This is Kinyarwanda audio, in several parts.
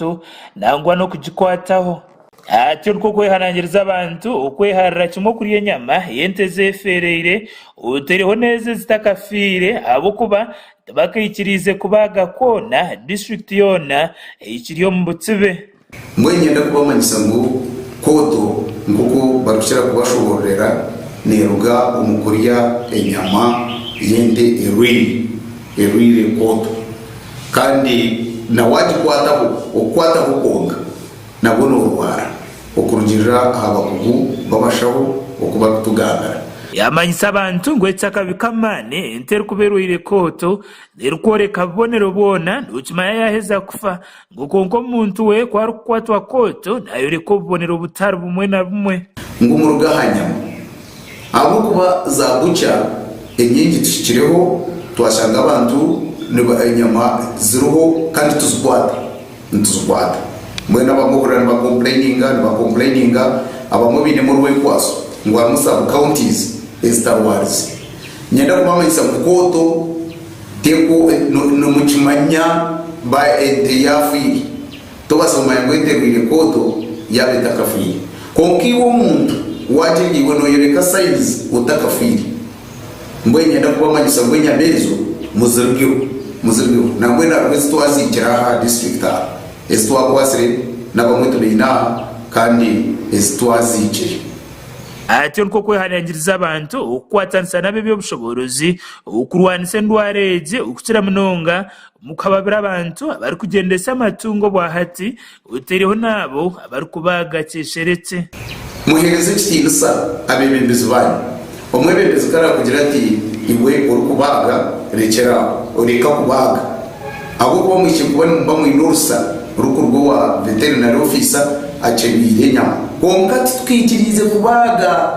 kooto nangwa no kugikwataho. Ati urwo kwehanangiriza abantu ukweharira kimwe kuri enyama yente zefereire uteriho neze zitakafire abo kuba bakayikirize kubaga kona district yona ikiriyo mu Butsibe. Mwengenda kubamanyisa ngo kooto nguko barushira kubashoborera neruga umukuriya enyama yende erwire kooto kandi na waji kwataho konga nabona urwara okurugirira abakugu babashaho okuba kutugangara. Yamanyisa abantu ngo etsakabikamane enteri kuberuire kooto nerukworeka bonero bona nukima yaheza kufa ngo konko muntu we kwari kukwatwa kooto nayo reko bonero butari bumwe na bumwe ngo murugahanya abo kuba za buca enyingi tushikireho twashanga abantu inyama ziruho kandi tuzubwata mwena bamukura niba complaininga abamwe bine muri we kwaso ngo amusaba counties Star Wars nyenda kumamanyisa kooto teko no muchimanya ba ente yafiri tobasoma yango interwire kooto yabe takafiri konkiwo muntu wajengiwe no yereka size utakafiri mbwe nyenda kumamanyisa ngwenya bezo muzirgiyo nangwe na rwese twazikiraha district estwa kwasire nabamwe tubina kandi estwazikire. Ati nko kwehanangiriza abantu ukwatanisa nabebyo bushoborozi ukurwanisa endwara eje ukukira munonga mukababira abantu abari kugendesa amatungo bwahati uteriho nabo abari kubaga cyesheretse. Muhereze kitinsa abebembezi banyu omwebembezi kara kugira ati iwe uri kubaga rekera ureka kubaga abo kuba mwishe kubona mba mwinurusa urukurwo wa veterinary officer acebire nyama konkati twikirize kubaga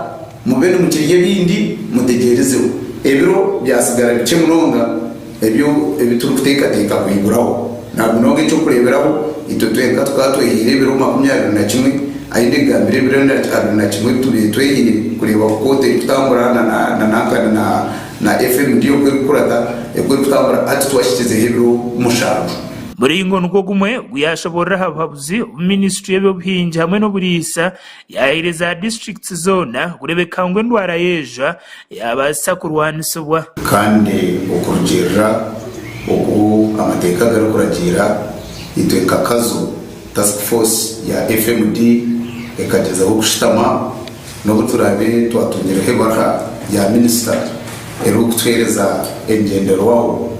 mubene mukiriye bindi mutegerezeho ebiro byasigara bice munonga ebyo ebituru kuteka kuyiguraho ntabwo nonge cyo kureberaho ito twenka twatwehire biro 21 ayinde gambire biro na kimwe twehire kureba kote tutambura na FM ndiyo kurata ekwe tutambura ati twashyize hebiro mushaka. Muri ngo nuko gumwe yashobora hababuzi ministry y'ubuhinzi hamwe no burisa yahireza districts zona kurebeka ngo ndwara yeja yabasa kurwanisubwa kandi ukurugirira uko amateka garukuragira itweka Kazo task force ya FMD ekageza gushitama no buturabe twatumira hebaka ya minister erukutwereza engendero wawo